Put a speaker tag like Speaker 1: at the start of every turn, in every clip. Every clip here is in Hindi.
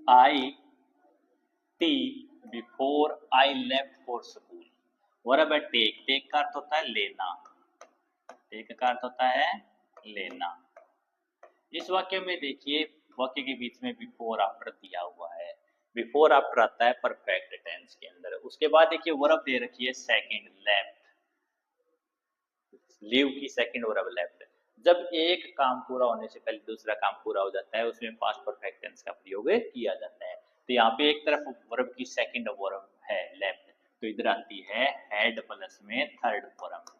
Speaker 1: I tea before I left for school. Verb है टेक। टेक का अर्थ होता है लेना। टेक का अर्थ होता है लेना। इस वाक्य में देखिए, वाक्य के बीच में बिफोर आफ्टर दिया हुआ है। बिफोर आफ्टर आता है परफेक्ट टेंस के अंदर। उसके बाद देखिए वर्ब दे रखी है सेकंड, लेफ्ट। लीव की सेकंड वर्ब लेफ्ट। जब एक काम पूरा होने से पहले दूसरा काम पूरा हो जाता है, उसमें पास्ट परफेक्ट टेंस का प्रयोग किया जाता है। तो यहाँ पे एक तरफ वर्ब की सेकंड वर्ब है लेफ्ट, तो इधर आती है हैड प्लस में third form.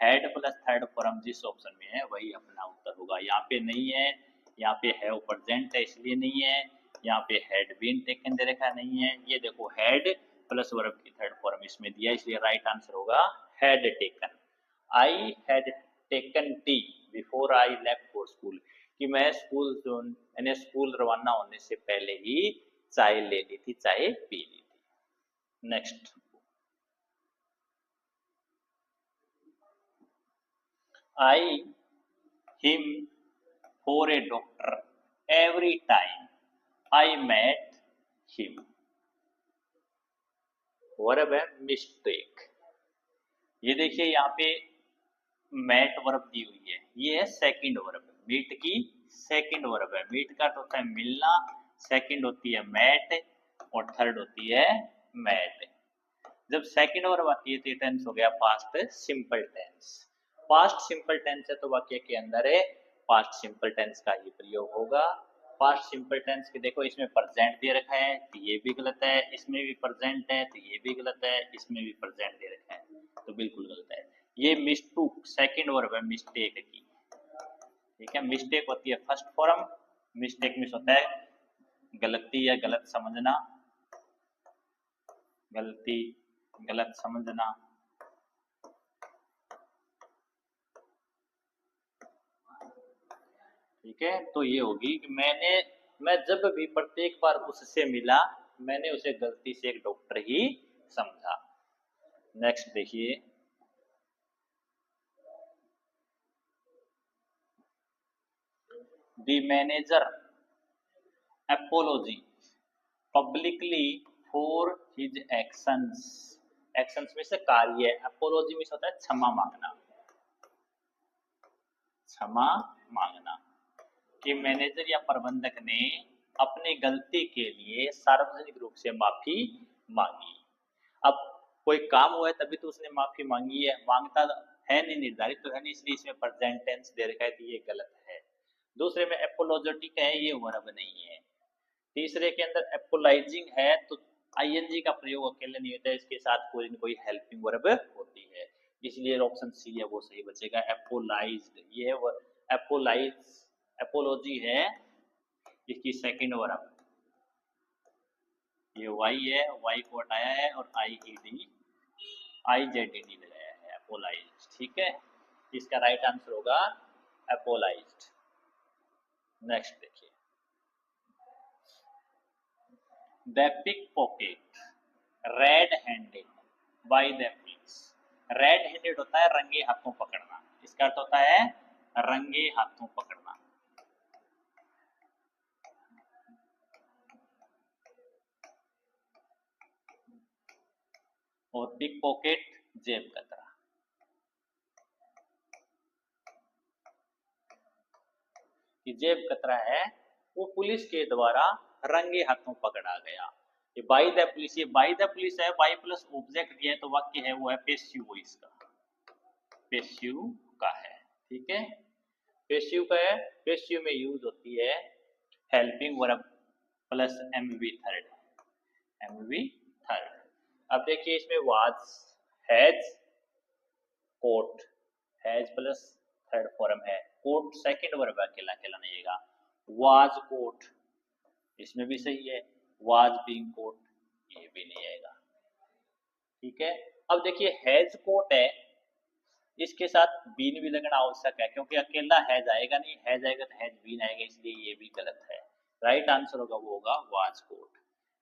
Speaker 1: Had plus third form जिस ऑप्शन में है वही अपना उत्तर होगा। यहाँ पे नहीं है, यहाँ पे है वो प्रेजेंट है इसलिए नहीं है। यहाँ पे हैड बीन टेकन दे रखा नहीं है। ये देखो हैड प्लस वर्ब की थर्ड फॉर्म इसमें दिया, इसलिए राइट आंसर होगा had taken. I had taken tea before I left for school, कि मैं स्कूल यानी स्कूल रवाना होने से पहले ही चाय ले ली थी, चाय पी ली थी। Next, I him for a doctor every time I met him. Verb है मिस्टेक। ये देखिए यहाँ पे मैट वर्ब दी हुई है, ये है सेकंड वर्ब। मीट की सेकंड वर्ब है। मीट का अर्थ होता है मिलना, सेकंड होती है मैट और थर्ड होती है मैट। जब सेकंड वर्ब आती है तो ये टेंस हो गया past simple tense. Past simple tense है तो वाक्य के अंदर है पास्ट सिंपल टेंस का ही प्रयोग होगा। पास्ट सिंपल टेंस के देखो इसमें प्रेजेंट दे रखा है तो ये भी गलत है, इसमें भी प्रेजेंट है तो ये भी गलत है, इसमें भी प्रेजेंट दे रखा है तो बिल्कुल गलत है। ये मिस्टूक सेकंड वर्ब है मिस्टेक की। ठीक है, मिस्टेक होती है फर्स्ट फॉर्म। मिस्टेक मिस होता है गलती या गलत समझना, गलती गलत समझना। ठीक है, तो ये होगी कि मैं जब भी प्रत्येक बार उससे मिला मैंने उसे गलती से एक डॉक्टर ही समझा। नेक्स्ट देखिए, the manager apology publicly for his actions. Actions में से कार्य, अपोलॉजी में होता है क्षमा मांगना। क्षमा मांगना कि मैनेजर या प्रबंधक ने अपनी गलती के लिए सार्वजनिक रूप से माफी मांगी। अब कोई काम हुआ है तभी तो उसने माफी मांगी है, मांगता है नहीं, निर्धारित तो है नहीं, इसलिए इसमें प्रेजेंट टेंस दे रखा है तो ये गलत है। दूसरे में एपोलॉजेटिक है, ये वर्ब नहीं है। तीसरे के अंदर एपोलाइजिंग है तो आईएनजी का प्रयोग अकेले नहीं होता है, इसके साथ कोई न कोई हेल्पिंग वर्ब होती है, इसलिए ऑप्शन सी है वो सही बचेगा। एपोलाइज्ड, ये एपोलाइज एपोलॉजी है, इसकी सेकंड वर्ब ये वाई है, वाई को हटाया है और I E D I Z E D लगाया है, एपोलाइज्ड। ठीक है, इसका राइट आंसर होगा एपोलाइज्ड। नेक्स्ट देखिए, the pickpocket red handed by the police. Red handed होता है रंगे हाथों पकड़ना, इसका अर्थ होता है रंगे हाथों पकड़ना। और पिक पॉकेट जेब कतरा। कि जेब कतरा है वो पुलिस के द्वारा रंगे हाथों पकड़ा गया। ये बाय द पुलिस, ये बाय द पुलिस है, बाय प्लस ऑब्जेक्ट दिया है तो वाक्य है वो है पेसिव वॉइस का, पेसिव का है। ठीक है, पेसिव का है, पेसिव में यूज होती है helping verb plus MV third, MV third. अब देखिए इसमें was, has, got, has plus third form है, कोट सेकंड वर्ब अकेला अकेला नहीं आएगा। वाज कोट, इसमें भी सही है, वाज बीइंग कोट, ये भी नहीं आएगा। ठीक है, अब देखिए हैज कोट है, इसके साथ बीन भी लगना आवश्यक है क्योंकि अकेला हैज आएगा नहीं, हैज आएगा तो हैज बीन आएगा, इसलिए ये भी गलत है। राइट आंसर होगा वो होगा वाज कोट,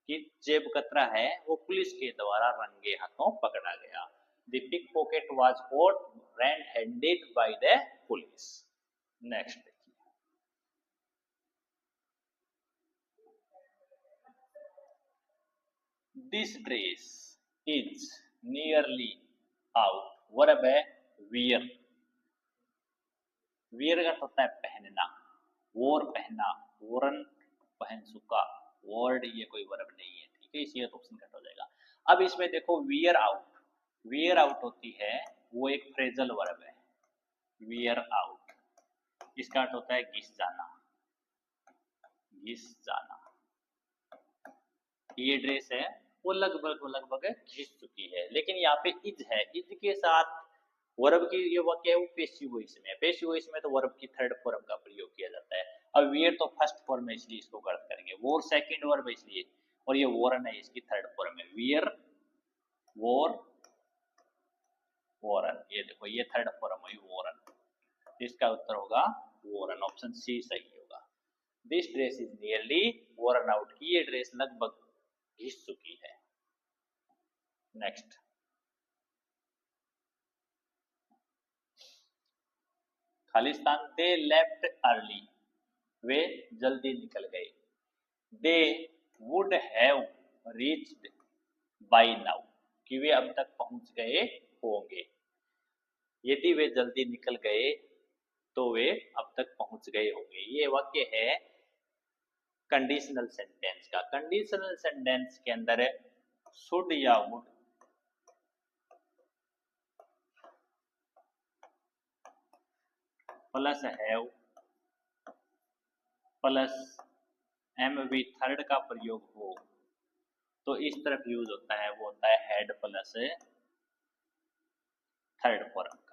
Speaker 1: कि जेब कतरा है वो पुलिस के द्वारा रंगे हाथों पकड़ा गया। The pickpocket was caught red handed by the police. Next देखिए, this dress is nearly out, verb है वियर। वियर का होता है पहनना, वोर पहना, वोरन पहन चुका, वर्ड ये कोई वर्ब नहीं है, ठीक है, इसलिए ऑप्शन कट हो जाएगा। अब इसमें देखो वियर आउट, वियर आउट होती है वो एक फ्रेजल वर्ब है, वियर आउट, इसका अर्थ होता है घिस जाना, घिस जाना। ये ड्रेस है वो लगभग घिस चुकी है, लेकिन यहाँ पे इज है, इज के साथ वर्ब की ये वाक्य है वो पेसिव वॉइस में है, पेसिव वॉइस में तो वर्ब की थर्ड फॉर्म का प्रयोग किया जाता है। अब वियर तो फर्स्ट फॉर्म है इसलिए इसको गलत करेंगे, वोर सेकंड वर्ब है इसलिए, और ये वोरन है इसकी थर्ड फॉर्म है, वियर वोर वोरन, ये देखो ये थर्ड फॉर्म हुई वोरन, इसका उत्तर होगा वोरन, ऑप्शन सी सही होगा। This dress is nearly worn out, की ये ड्रेस लगभग घिस चुकी है। Next, Khalistan, they left early, वे जल्दी निकल गए, they would have reached by now, कि वे अब तक पहुंच गए होंगे, यदि वे जल्दी निकल गए तो वे अब तक पहुंच गए होंगे। ये वाक्य है कंडीशनल सेंटेंस का। कंडीशनल सेंटेंस के अंदर शुड या would plus have plus M V third का प्रयोग हो तो इस तरफ यूज होता है, वो होता है हेड प्लस थर्ड फॉर्म का।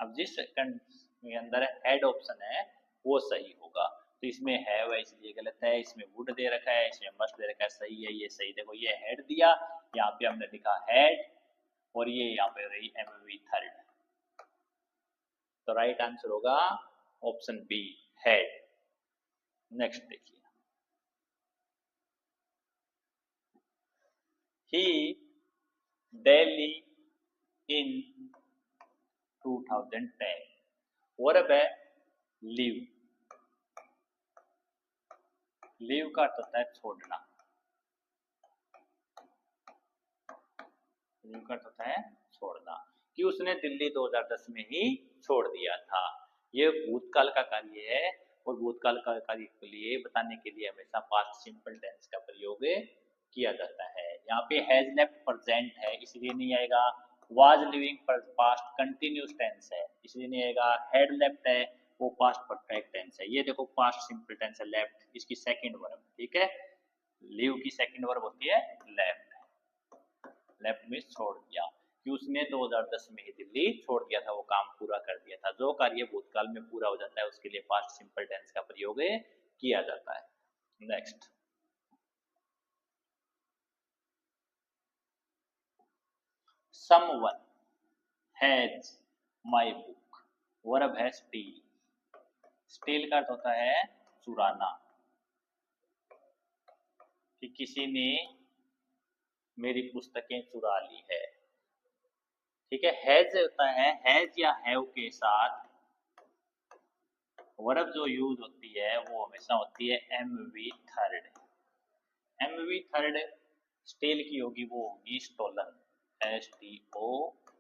Speaker 1: अब जिस के अंदर हेड ऑप्शन है वो सही होगा, तो इसमें हैव है इसलिए गलत है, इसमें वुड दे रखा है, इसमें मस्ट दे रखा है, सही है ये सही। देखो ये हेड दिया, यहाँ पे हमने लिखा हेड, और ये यहाँ पे रही एम वी थर्ड, तो राइट आंसर होगा ऑप्शन बी हेड। नेक्स्ट देखिए, ही दिल्ली इन 2010, वर्ब है लीव, लीव का अर्थ होता है छोड़ना, लीव का अर्थ होता है छोड़ना, कि उसने दिल्ली 2010 में ही छोड़ दिया था। ये भूतकाल का कार्य है, और भूतकाल का कार्य के लिए बताने के लिए हमेशा पास्ट सिंपल टेंस का प्रयोग किया जाता है। यहाँ पे हैज लेफ्ट प्रेजेंट है इसलिए नहीं आएगा, was living past continuous tense है इसलिए नहीं आएगा, हेड लेफ्ट है वो पास्ट परफेक्ट टेंस है। ये देखो पास्ट सिंपल टेंस है लेफ्ट, इसकी सेकंड वर्ब, ठीक है, लिव की सेकंड वर्ब होती है लेफ्ट, लेफ्ट में छोड़ दिया, कि उसने 2010 में ही दिल्ली छोड़ दिया था, वो काम पूरा कर दिया था। जो कार्य भूतकाल में पूरा हो जाता है उसके लिए पास्ट सिंपल टेंस का प्रयोग किया जाता है। Next, someone has my book, verb है स्टील, स्टील का अर्थ होता है चुराना, कि किसी ने मेरी पुस्तकें चुरा ली है, ठीक है। हैज होता है, हैज या हैव के साथ वर्ब जो यूज होती है वो हमेशा होती है M V third, M V third steal की होगी वो होगी stolen, S T O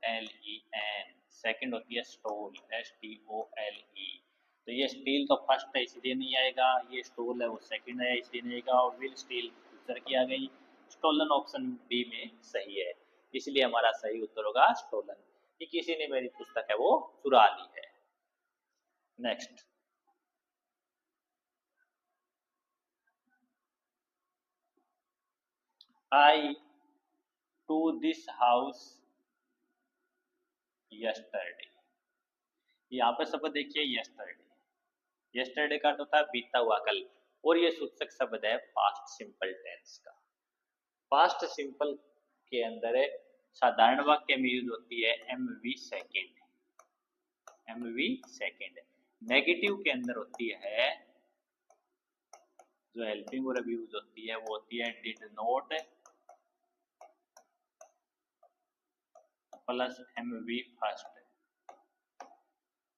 Speaker 1: L E N, second होती है stole, S T O L E, तो ये स्टील तो फर्स्ट है इसलिए नहीं आएगा, ये स्टोल है वो सेकंड है इसलिए नहीं आएगा, और विल स्टील फ्यूचर की आ गई, स्टोलन ऑप्शन बी में सही है, इसलिए हमारा सही उत्तर होगा स्टोलन, कि किसी ने मेरी पुस्तक है वो चुरा ली है। Next, I to this house yesterday, यहाँ पे शब्द देखिए yesterday, yesterday का अर्थ होता है बीता हुआ कल, और ये सूचक शब्द है पास्ट सिंपल टेंस का। पास्ट सिंपल के अंदर साधारण वाक्य में यूज होती है M V second, M V second. Negative के अंदर होती है जो हेल्पिंग वर्ब यूज होती है वो होती है did not plus M V first.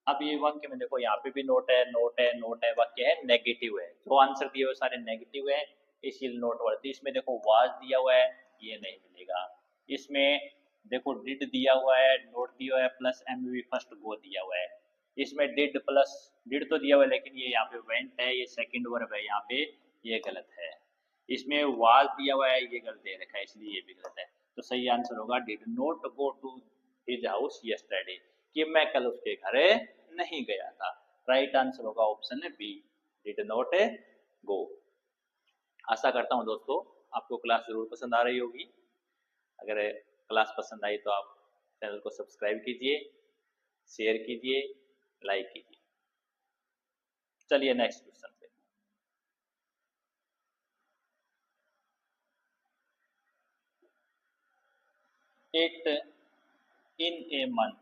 Speaker 1: अब ये वाक्य में देखो यहाँ पे भी नोट है, नोट है, नोट है, वाक्य है नेगेटिव है, जो आंसर दिए हुए सारे नेगेटिव है, इसीलिए नोट वर्दी। इसमें देखो वाज दिया हुआ है, ये नहीं मिलेगा। इसमें देखो डिड दिया हुआ है, नोट दिया हुआ है, प्लस एमवी फर्स्ट गो दिया हुआ है। इसमें डिड प्लस डिड तो दिया हुआ है, लेकिन ये यहाँ पे वेंट है, ये सेकंड वर्ब है यहाँ पे, ये गलत है। इसमें वाज दिया हुआ है, ये गलत दे रखा है, इसलिए ये भी गलत है। तो सही आंसर होगा did not go to his house yesterday, कि मैं कल उसके घर नहीं गया था। राइट आंसर होगा option B, did not go. आशा करता हूँ दोस्तों आपको क्लास जरूर पसंद आ रही होगी। अगर क्लास पसंद आई तो आप चैनल को सब्सक्राइब कीजिए, शेयर कीजिए, लाइक कीजिए। चलिए नेक्स्ट क्वेश्चन पे। It in a month,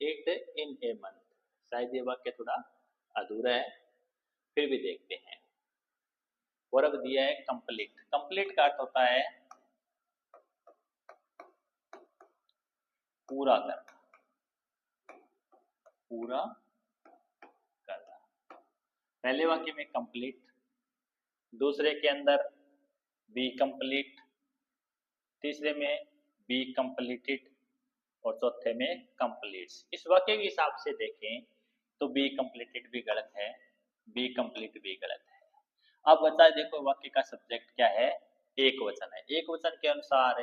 Speaker 1: it in a month, शायद ये वाक्य थोड़ा अधूरा है, फिर भी देखते हैं। वर्ब दिया है कंप्लीट, कंप्लीट का अर्थ होता है पूरा करना, पूरा करना। पहले वाक्य में कंप्लीट, दूसरे के अंदर बी कंप्लीट, तीसरे में बी कंप्लीटेड, और चौथे में कंप्लीट्स। इस वाक्य के हिसाब से देखें तो बी कंप्लीटेड भी गलत है, बी कंप्लीट भी गलत है। अब बता देखो वाक्य का सब्जेक्ट क्या है, एक वचन है। एक वचन के अनुसार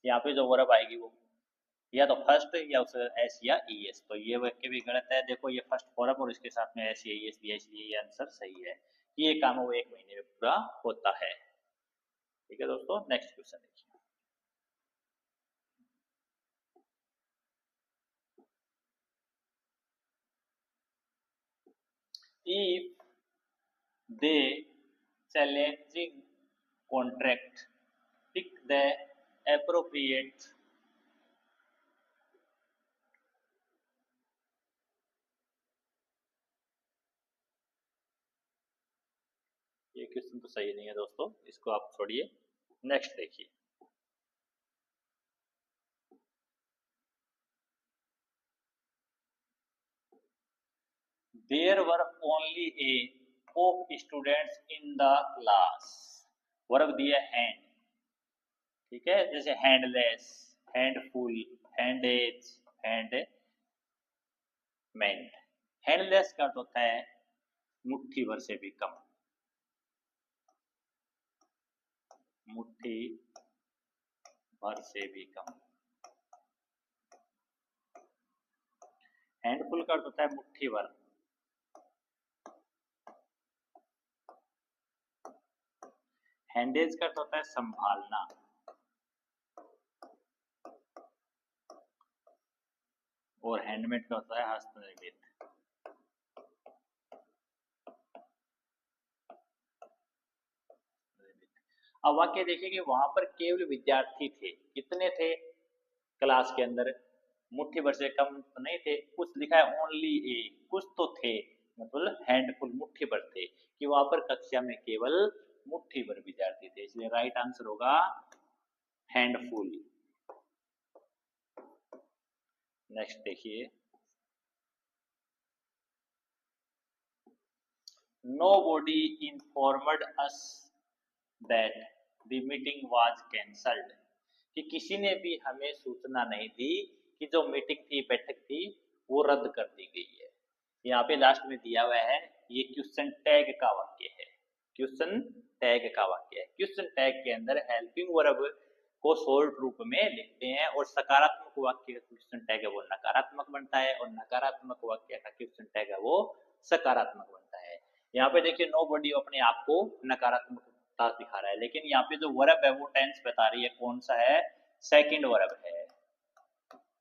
Speaker 1: यहाँ पे जो वर्ब आएगी वो या तो फर्स्ट या उसे एस या ई एस, तो ये वाक्य भी गलत है। देखो ये फर्स्ट फॉर्म और इसके साथ में एस या ई एस दिया, इसलिए ये आंसर सही है। ये काम वो 1 महीने में पूरा होता है। ठीक है दोस्तों, नेक्स्ट क्वेश्चन देखिए। If they challenging contract, pick the appropriate ये क्वेश्चन तो सही नहीं है दोस्तों, इसको आप छोड़िए, नेक्स्ट देखिए। There were only a of students in the class, verb दिया हैंड, ठीक है, जैसे हैंडलेस, हैंडफुल, हैंडेज, हैंड मेंट। हैंडलेस का अर्थ होता है मुट्ठी भर से भी कम, मुट्ठी भर से भी कम। हैंडफुल का अर्थ होता है मुट्ठी भर, हैंडेज का अर्थ होता है संभालना, और हैंडमेड का होता है हस्तनिर्मित। अब वाक्य देखिए कि वहां पर केवल विद्यार्थी थे, कितने थे क्लास के अंदर, मुट्ठी भर से कम तो नहीं थे, कुछ लिखा है ओनली ए, कुछ तो थे, मतलब हैंडफुल मुट्ठी भर थे, कि वहां पर कक्षा में केवल मुट्ठी भर विद्यार्थी थे, इसलिए राइट आंसर होगा हैंडफुल। नेक्स्ट देखिए। Nobody informed us that the meeting was cancelled, कि किसी ने भी हमें सूचना नहीं दी कि जो मीटिंग थी, बैठक थी, वो रद्द कर दी गई है। यहाँ पे लास्ट में दिया हुआ है, ये क्वेश्चन टैग का वाक्य है, क्वेश्चन टैग का वाक्य है। क्वेश्चन टैग के अंदर हेल्पिंग वर्ब को शॉर्ट रूप में लिखते हैं, और सकारात्मक वाक्य का क्वेश्चन टैग है वो नकारात्मक बनता है, और नकारात्मक वाक्य का क्वेश्चन टैग है वो सकारात्मक बनता है। यहाँ पे देखिए नो बॉडी अपने आप को नकारात्मकता दिखा रहा है, लेकिन यहाँ पे जो वर्ब है वो टेंस बता रही है, कौन सा है, सेकंड वर्ब है।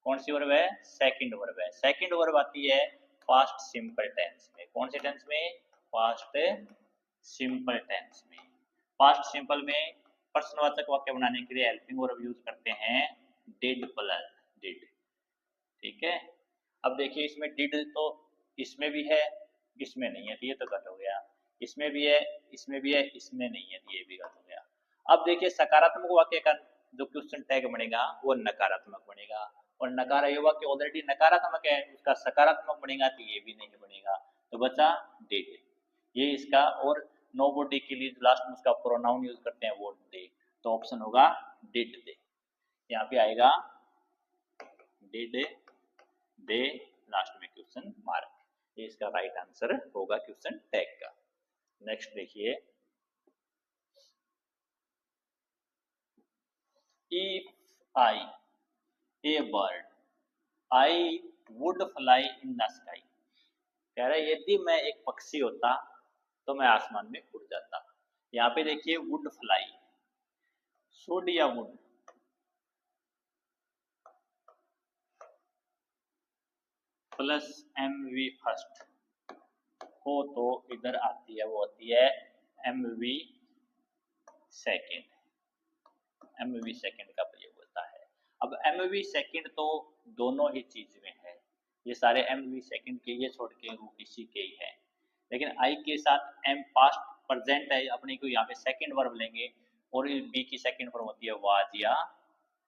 Speaker 1: कौन सी वर्ब है, सेकंड वर्ब है। सेकंड वर्ब आती है पास्ट सिंपल टेंस में, कौन से टेंस में, पास्ट सिंपल टेंस में। पास्ट सिंपल में प्रश्नवाचक वाक्य बनाने के लिए हेल्पिंग वर्ब यूज करते हैं डिड प्लस डिड, ठीक है। अब देखिए इसमें डिड तो इसमें भी है, इसमें नहीं है, तो ये तो गलत हो गया। इसमें भी है, इसमें भी है, इसमें नहीं है, तो ये भी गलत हो गया। अब देखिए सकारात्मक वाक्य का जो क्वेश्चन टैग बनेगा वो नकारात्मक बनेगा, और नकार ये वाक्य ऑलरेडी नकारात्मक है, उसका सकारात्मक बनेगा, तो ये भी नहीं बनेगा। तो बचा डिड, ये इसका। और नोबडी के लिए लास्ट में उसका प्रोनाउन यूज करते हैं वो दे, तो ऑप्शन होगा डिड दे। यहाँ पे आएगा डिड दे, लास्ट में क्वेश्चन मार्क, ये इसका राइट आंसर होगा क्वेश्चन टैग का। नेक्स्ट देखिए, if I A bird I would fly in the sky, कह रहा है यदि मैं एक पक्षी होता तो मैं आसमान में उड़ जाता। यहाँ पे देखिए वुड फ्लाई, शुड या would, plus M V first हो तो इधर आती है, वो होती है M V second, M V second का प्रयोग होता है। अब एम वी सेकेंड तो दोनों ही चीज में है, ये सारे एम वी सेकेंड के, ये छोड़ के रूट इसी के ही है। लेकिन आई के साथ एम पास्ट प्रेजेंट है, अपने को यहाँ पे सेकेंड वर्ब लेंगे, और बी की सेकेंड फॉर्म होती है वाज या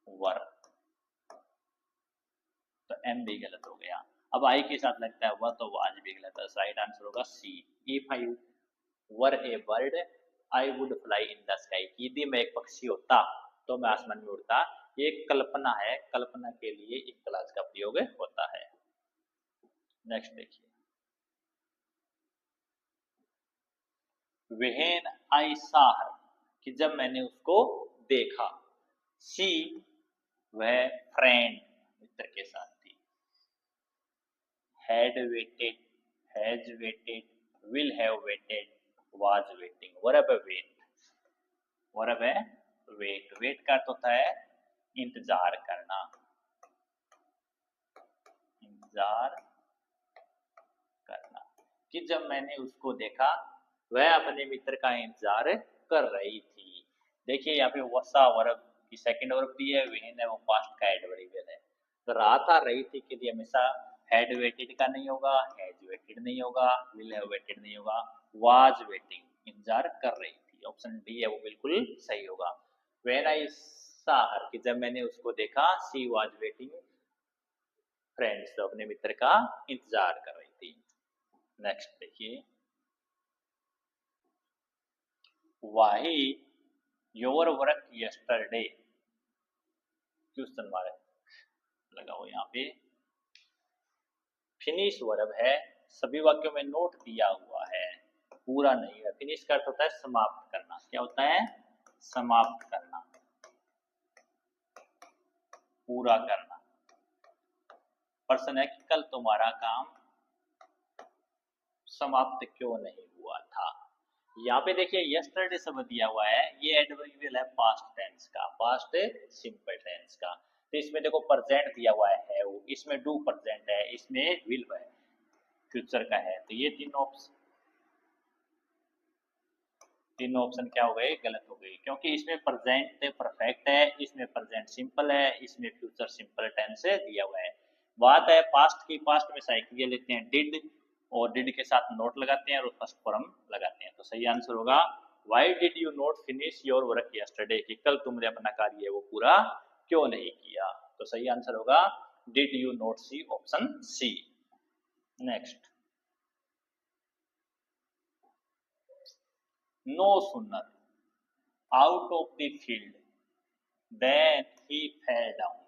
Speaker 1: वर, तो एम भी गलत हो गया। अब आई के साथ लगता है वह, तो वाज भी गलत है, राइट आंसर होगा C. If I were a bird I would fly in the sky, यदि मैं एक पक्षी होता तो मैं आसमान में उड़ता। ये कल्पना है, कल्पना के लिए इस क्लास का प्रयोग होता है। नेक्स्ट देखिए, व्हेन आई सॉ हर, कि जब मैंने उसको देखा। सी वह फ्रेंड मित्र के साथ थी। Had waited, has waited, will have waited, was waiting, verb है वेट, वर्ब है वेट, वेट का अर्थ होता है इंतजार करना, इंतजार करना। कि जब मैंने उसको देखा वह अपने मित्र का इंतजार कर रही थी। देखिए यहाँ पे वसा वर्ब की सेकंड वर्ब भी है, व्हेन है वो पास्ट का एडवर्बियल है। तो रात आ रही थी के लिए हमेशा हैड वेटेड का नहीं होगा, हैज वेटेड नहीं होगा, विल हैव वेटेड नहीं होगा, वाज वेटिंग, इंतजार कर रही थी, ऑप्शन डी है वो बिल्कुल सही होगा। व्हेन आई सॉ हर, कि जब मैंने उसको देखा, शी वाज वेटिंग फ्रेंड्स, तो अपने मित्र का इंतजार कर रही थी। नेक्स्ट देखिए, वाही your work yesterday, question mark लगा हो यहाँ पे। फिनिश वर्ब है, सभी वाक्यों में नोट दिया हुआ है, पूरा नहीं है। फिनिश का अर्थ होता है समाप्त करना, क्या होता है समाप्त करना, पूरा करना। प्रश्न है कि कल तुम्हारा काम समाप्त क्यों नहीं हुआ था। यहाँ पे देखिए यस्टरडे शब्द दिया हुआ है, ये एडवर्बियल है पास्ट टेंस का, पास्ट सिंपल टेंस का। तो इसमें देखो प्रेजेंट दिया हुआ है वो, इसमें डू प्रेजेंट है, इसमें विल है, फ्यूचर का है। तो ये तीनों ऑप्शन क्या हो गए, गलत हो गई, क्योंकि इसमें प्रेजेंट परफेक्ट है, इसमें प्रेजेंट सिंपल है, इसमें फ्यूचर सिंपल टेंस दिया हुआ है। बात है पास्ट की, पास्ट में साइकिल लेते हैं डिड, और डिड के साथ नोट लगाते हैं और फर्स्ट फॉर्म लगाते हैं। तो सही आंसर होगा why did you not finish your work yesterday, कि कल तुमने अपना कार्य वो पूरा क्यों नहीं किया। तो सही आंसर होगा did you not see, option C. Next, no sooner out of the field then he fell down,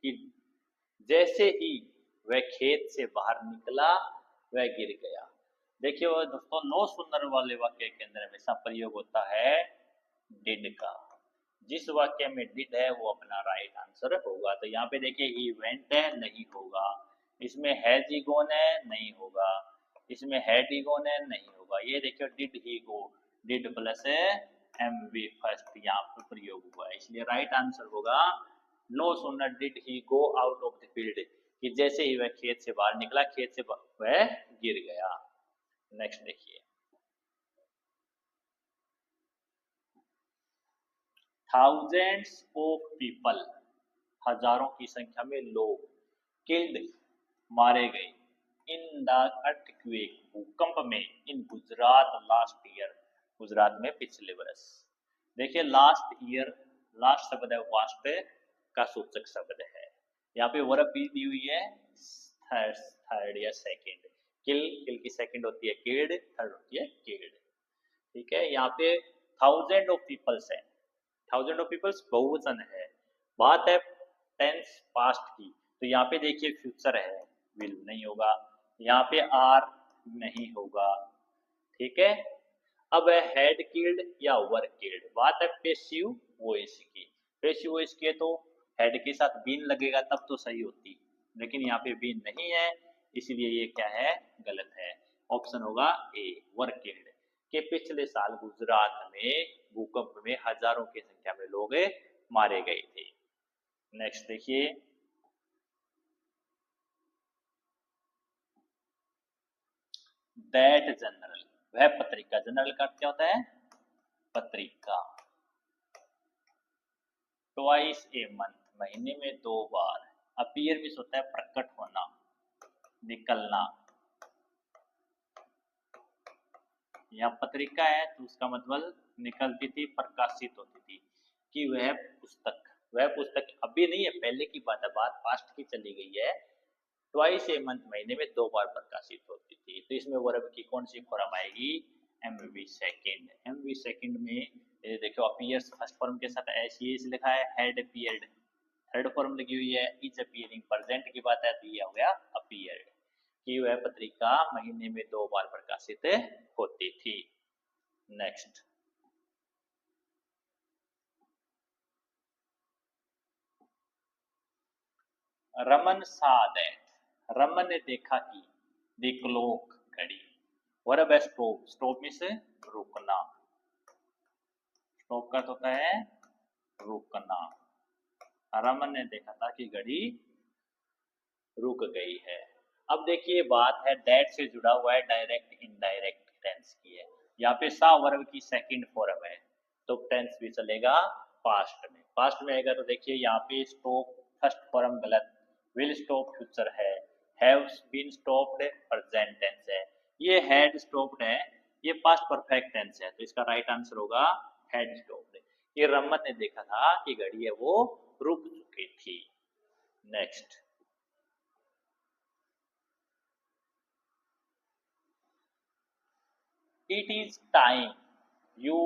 Speaker 1: कि जैसे ही वह खेत से बाहर निकला वह गिर गया। देखिए दोस्तों, नो सुनर वाले वाक्य के अंदर हमेशा प्रयोग होता है डिड का। जिस वाक्य में डिड है वो अपना राइट आंसर होगा। तो यहाँ पे देखिए ही वेंट है, नहीं होगा। इसमें हैज ही गॉन है, नहीं होगा। इसमें हैड ही गॉन है, नहीं होगा। ये देखिए did he go, did plus M V first यहाँ पर प्रयोग हुआ है, इसलिए राइट आंसर होगा no sooner did he go out of the field, कि जैसे ही वह खेत से बाहर निकला, खेत से वह गिर गया। नेक्स्ट देखिए, थाउजेंड्स ऑफ पीपल, हजारों की संख्या में लोग, किल्ड मारे गए, इन द अर्थक्वेक भूकंप में, इन गुजरात लास्ट ईयर, गुजरात में पिछले वर्ष। देखिए लास्ट ईयर, लास्ट शब्द है वास्ट का सूचक शब्द है। यहाँ पे वर्ब भी दी हुई है थर्ड या सेकेंड, किल, किल की सेकंड होती है किल्ड, थर्ड होती है किल्ड। ठीक है, यहाँ पे थाउजेंड ऑफ पीपल्स है, थाउजेंड ऑफ पीपल्स बहुवचन है। बात है टेंस पास्ट की, तो यहाँ पे देखिए फ्यूचर है, विल नहीं होगा, यहाँ पे आर नहीं होगा। ठीक है, अब है हेड किल्ड या वर किल्ड। बात है पेसिव वॉइस की, पेसिव वॉइस की है तो हेड के साथ बीन लगेगा तब तो सही होती, लेकिन यहाँ पे बीन नहीं है, इसलिए ये क्या है, गलत है। ऑप्शन होगा ए, वर किल्ड। के पिछले साल गुजरात में भूकंप में हजारों की संख्या में लोग मारे गए थे। नेक्स्ट देखिए, दैट जनरल, वह पत्रिका, जनरल का क्या होता है, पत्रिका। ट्वाइस ए मंथ, महीने में 2 बार। अपीयर भी होता है प्रकट होना, निकलना। यहाँ पत्रिका है तो उसका मतलब निकलती थी, प्रकाशित होती थी। कि वह पुस्तक अभी नहीं है, पहले की बात है, बात पास्ट की चली गई है। ट्वाइस ए मंथ, महीने में 2 बार प्रकाशित होती थी। तो इसमें वर्ब की कौन सी फॉर्म आएगी, एमवी सेकंड। एमवी सेकंड में ये देखो अपीयर्स फर्स्ट फॉर्म के साथ ऐसी लिखा है, हैड अपीयर्ड थर्ड फॉर्म लगी हुई है, इज अपीयरिंग प्रेजेंट की बात है तो ये हो गया अपीयर्ड। कि वह पत्रिका महीने में 2 बार प्रकाशित होती थी। नेक्स्ट, रमन सा दैट, रमन ने देखा कि द क्लॉक, घड़ी। वर्ब है स्टॉप, स्टॉप मींस रुकना, स्टॉप का अर्थ होता है रुकना। रमन ने देखा था कि घड़ी रुक गई है। अब देखिए बात है दैट से जुड़ा हुआ है, डायरेक्ट इनडायरेक्ट टेंस की है। यहाँ पे सा वर्ब की सेकंड फॉर्म है, तो टेंस भी चलेगा पास्ट में। पास्ट में आएगा तो देखिए यहाँ पे स्टॉप फर्स्ट फॉर्म गलत, विल स्टॉप फ्यूचर है, have been stopped present tense है, ये हैड स्टॉप्ड है, ये पास्ट परफेक्ट टेंस है, तो इसका राइट आंसर होगा हैड स्टॉप्ड। ये रमन ने देखा था कि घड़ी है वो रुक चुकी थी। Next, it is time you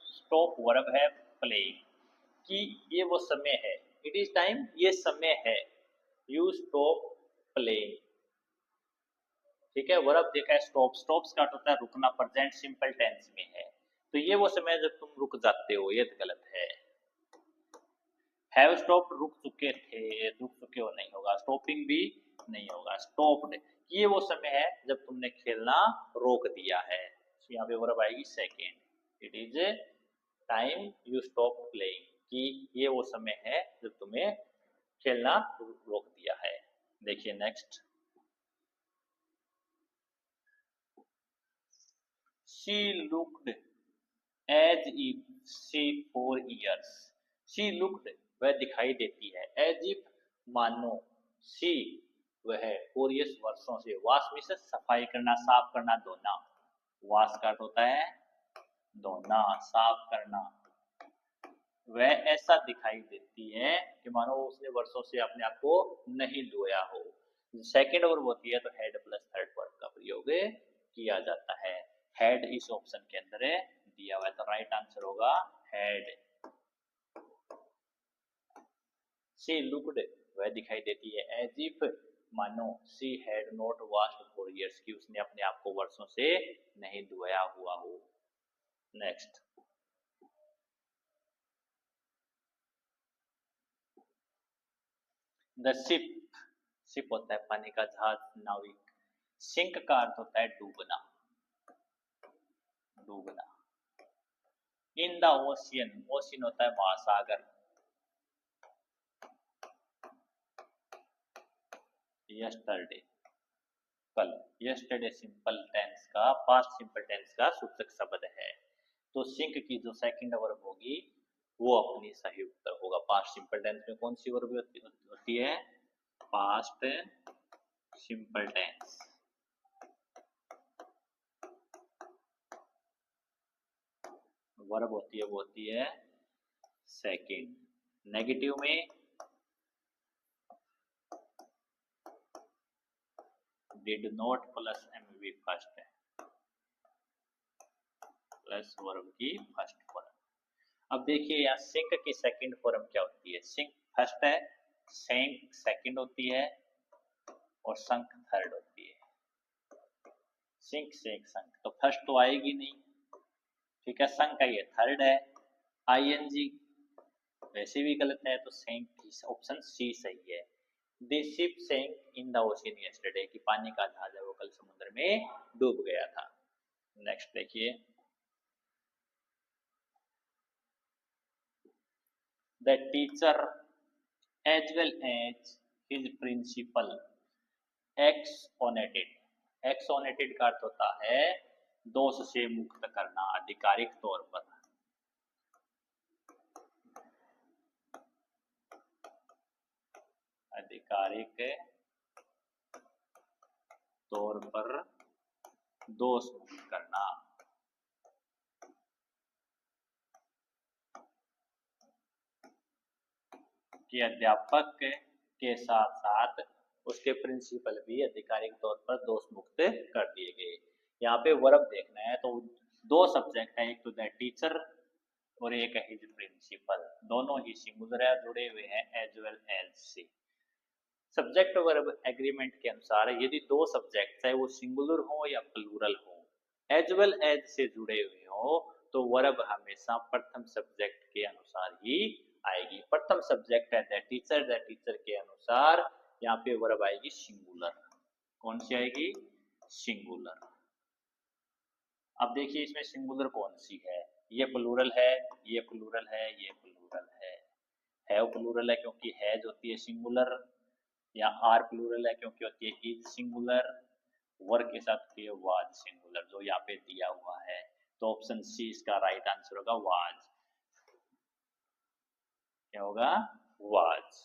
Speaker 1: stop, verb है प्लेइंग। कि ये वो समय है, इट इज टाइम ये समय है, यू स्टॉप प्लेइंग। ठीक है, वर्ब देखा है स्टॉप, स्टॉप का होता है रुकना, प्रेजेंट सिंपल टेंस में है, तो ये वो समय जब तुम रुक जाते हो, ये तो गलत है। हैव स्टॉप्ड, रुक चुके थे, रुक चुके हो नहीं होगा, स्टॉपिंग भी नहीं होगा, स्टॉप्ड ये वो समय है जब तुमने खेलना रोक दिया है, तो यहाँ पे वर्ब आएगी second, it is time you stop playing. कि ये वो समय है जब तुम्हें खेलना रोक दिया है। देखिए next, she looked as if she 4 years, she looked वह दिखाई देती है, एज इफ मानो, सी वह 4 years वर्षों से, वाश में से सफाई करना, साफ करना, धोना, वाश का होता है धोना, साफ करना। वह ऐसा दिखाई देती है कि मानो उसने वर्षों से अपने आप को नहीं धोया हो। सेकेंड वर्ब होती है तो हेड प्लस थर्ड वर्ब का प्रयोग किया जाता है। हेड इस ऑप्शन के अंदर दिया हुआ है, तो राइट आंसर होगा हेड। शी लुक्ड वह दिखाई देती है, एज इफ मानो, she had not washed for years की उसने अपने आप को वर्षों से नहीं धोया हुआ हो। नेक्स्ट, द शिप, शिप होता है पानी का जहाज, नाविक। सिंक का अर्थ होता है डूबना, डूबना। इन द ओशियन, ओशियन होता है महासागर। यस्टरडे, कल, यस्टरडे सिंपल टेंस का, पास्ट सिंपल टेंस का सूचक शब्द है, तो सिंक की जो सेकंड वर्ब होगी वो अपनी सही उत्तर होगा। पास्ट सिंपल टेंस में कौन सी वर्ब होती है, पास्ट सिंपल टेंस। वर्ब होती है वो होती है सेकंड। नेगेटिव में did not plus MV first है प्लस वर्ब की फर्स्ट फॉर्म। अब देखिए यहाँ सिंक की सेकंड फॉर्म क्या होती है, सिंक फर्स्ट है, सिंक सेकंड होती है और संक थर्ड होती है। सिंक सिंक संक तो फर्स्ट तो आएगी नहीं, ठीक है, संक का ये थर्ड है, आईएनजी वैसे भी गलत है तो सिंक ऑप्शन सी सही है। The ship sank in the ocean yesterday कि पानी का जहाज है वो कल समुद्र में डूब गया था। नेक्स्ट देखिए, the teacher as well as his principal exonerated, exonerated का अर्थ होता है दोष से मुक्त करना आधिकारिक तौर पर, आधिकारिक तौर पर दोष मुक्त करना। कि अध्यापक के साथ साथ उसके प्रिंसिपल भी आधिकारिक तौर पर दोष मुक्त कर दिए गए। यहाँ पे वर्ब देखना है तो दो सब्जेक्ट है, एक तो द टीचर और एक है हिज प्रिंसिपल, दोनों ही सिंगुलर है, जुड़े हुए हैं एज वेल एज से। सब्जेक्ट वर्ब एग्रीमेंट के अनुसार यदि दो सब्जेक्ट है वो सिंगुलर हो या प्लूरल हो, एज वेल एज से जुड़े हुए हो तो वर्ब हमेशा प्रथम सब्जेक्ट के अनुसार ही आएगी। प्रथम सब्जेक्ट है द टीचर के अनुसार यहाँ पे वर्ब आएगी सिंगुलर। कौन सी आएगी, सिंगुलर। अब देखिए इसमें सिंगुलर कौन सी है, ये प्लूरल है, ये प्लूरल है, ये प्लूरल है वो प्लूरल है क्योंकि हैज होती है सिंगुलर, या आर प्लूरल है क्योंकि होती है इज सिंगुलर, वर्क के साथ होती है वाज सिंगुलर जो यहाँ पे दिया हुआ है। तो ऑप्शन सी इसका राइट आंसर होगा वाज। क्या होगा, वाज।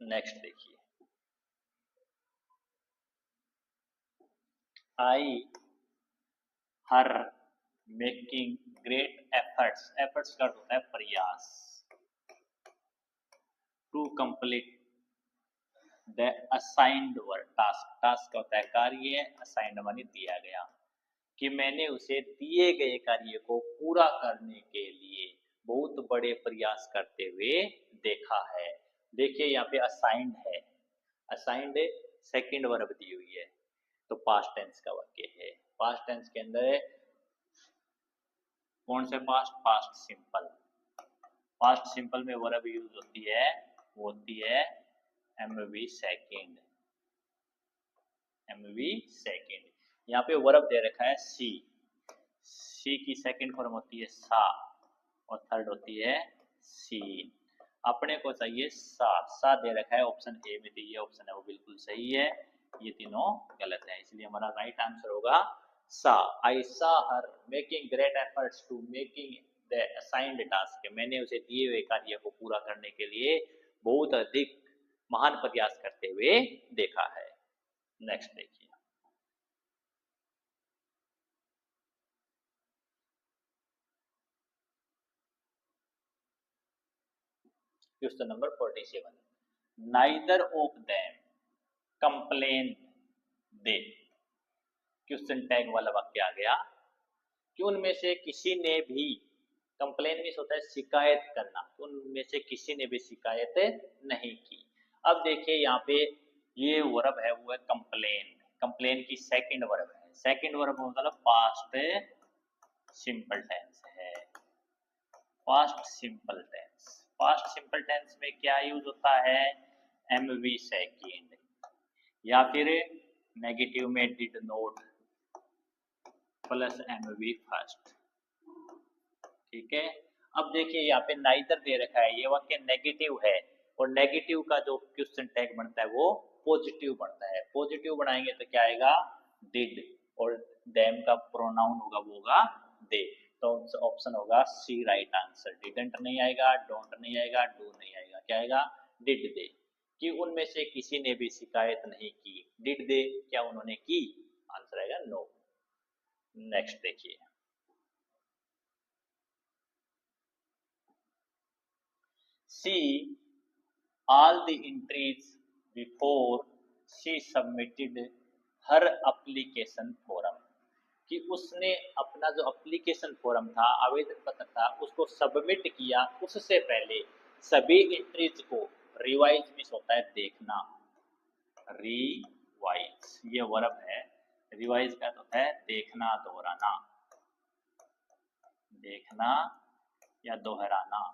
Speaker 1: नेक्स्ट देखिए, I her making great efforts, efforts का होता है प्रयास, to complete the assigned work, task, task का होता है कार्य, असाइंड माने दिया गया, कि मैंने उसे दिए गए कार्य को पूरा करने के लिए बहुत बड़े प्रयास करते हुए देखा है। देखिए यहाँ पे असाइंड है, असाइंड सेकंड वर्ब दी हुई है तो पास्ट टेंस का वाक्य है। पास्ट टेंस के अंदर कौन से past, past simple. Past simple में वर्ब यूज होती है, वो होती है एमवी सेकंड, एमवी सेकंड। यहाँ पे वर्ब दे रखा है सी, सी की सेकंड फॉर्म होती है सा और थर्ड होती है सीन। अपने को चाहिए सा, सा दे रखा है ऑप्शन ए में, तो ये ऑप्शन है वो बिल्कुल सही है, ये तीनों गलत है, इसलिए हमारा राइट आंसर होगा सा। I saw her making great efforts to making the assigned task, मैंने उसे दिए हुए कार्य को पूरा करने के लिए बहुत अधिक महान प्रयास करते हुए देखा है। नेक्स्ट देखिए, question number 47, neither of them complain they, question tag वाला वाक्य आ गया कि उनमें से किसी ने भी, कंप्लेन मीन्स होता है शिकायत करना, उनमें से किसी ने भी शिकायत नहीं की। अब देखिए यहाँ पे ये वर्ब है वो है कंप्लेन, कंप्लेन की सेकंड वर्ब है, सेकंड वर्ब मतलब पास्ट सिंपल टेंस है, past simple tense. Past simple tense में क्या यूज होता है, एमवी सेकंड, या फिर नेगेटिव में did not plus MV first, ठीक है। अब देखिए यहाँ पे नाइदर दे रखा है, ये वाक्य नेगेटिव है और नेगेटिव का जो क्वेश्चन टैग बनता है वो पॉजिटिव बनता है, पॉजिटिव बनाएंगे तो क्या आएगा, डिड, और देम का प्रोनाउन होगा वो होगा दे, तो ऑप्शन होगा सी राइट आंसर। डिडंट नहीं आएगा, डोंट नहीं आएगा, डू नहीं आएगा, क्या आएगा, डिड दे, कि उनमें से किसी ने भी शिकायत नहीं की, डिड दे क्या उन्होंने की, आंसर आएगा नो। नेक्स्ट देखिए, see all the entries before she submitted her application form, कि उसने अपना जो एप्लीकेशन फॉर्म था, आवेदन पत्र था, उसको सबमिट किया उससे पहले सभी एंट्रीज को, रिवाइज मिस होता है देखना, रिवाइज ये वर्ब है, रिवाइज का तो है देखना, दोहराना, देखना या दोहराना।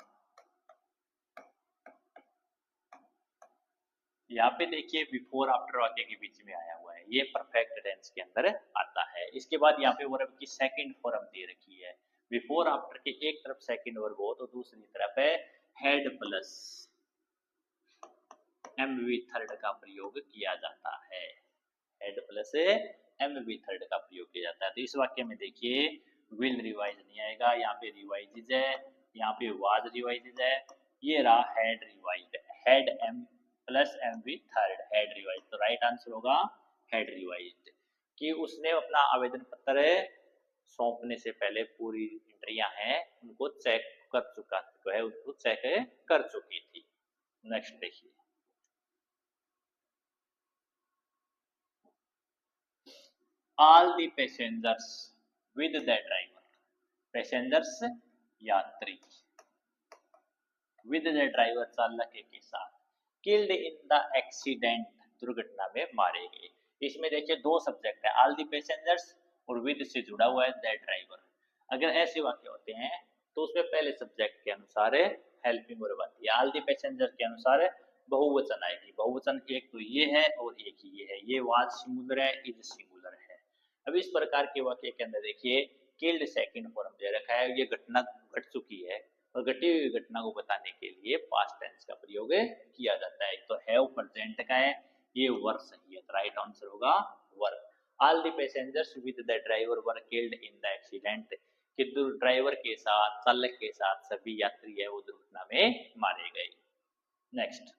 Speaker 1: यहाँ पे देखिए बिफोर आफ्टर वाक्य के बीच में आया हुआ है, ये परफेक्ट टेंस के अंदर आता है। इसके बाद यहाँ पे वर्ब की सेकंड फॉर्म दे रखी है, बिफोर आफ्टर के एक तरफ सेकंड वर्ब हो तो दूसरी तरफ है हेड प्लस एमवी थर्ड का प्रयोग किया जाता है, हेड प्लस एमवी थर्ड का प्रयोग किया जाता है। तो इस वाक्य में देखिए विल रिवाइज नहीं आएगा, यहाँ पे रिवाइज है, यहाँ पे वाज रिवाइज है, ये रहा had revise, had M plus MV third, had revise. तो राइट आंसर होगा हेड रिवाइज, कि उसने अपना आवेदन पत्र सौंपने से पहले पूरी एंट्रियां हैं उनको चेक कर चुका है, उसको चेक कर चुकी थी। नेक्स्ट देखिए, all the passengers with the driver, passengers यात्री विद द ड्राइवर चालक के साथ, किल्ड इन द एक्सीडेंट दुर्घटना में मारे गए। इसमें देखिए दो सब्जेक्ट है, ऑल द पैसेंजर्स और विद से जुड़ा हुआ है द ड्राइवर। अगर ऐसे वाक्य होते हैं तो उसमें पहले सब्जेक्ट के अनुसार हेल्पिंग वर्ब आती है, ऑल द पैसेंजर के अनुसार बहुवचन आएगी, बहुवचन एक तो ये है और एक ही ये है, ये वाज सिंगुलर है, इज सिंगुलर है। अब इस प्रकार के वाक्य के अंदर देखिए किल्ड सेकंड फॉर्म दे रखा है, ये घटना घट चुकी है और घटी हुई घटना को बताने के लिए पास्ट टेंस का प्रयोग किया जाता है। तो हैव प्रेजेंट का है, ये वर्ब सही है, तो राइट आंसर होगा verb. All the passengers with the driver were killed in the accident, कि ड्राइवर के साथ चालक के साथ सभी यात्री है वो दुर्घटना में मारे गए। नेक्स्ट,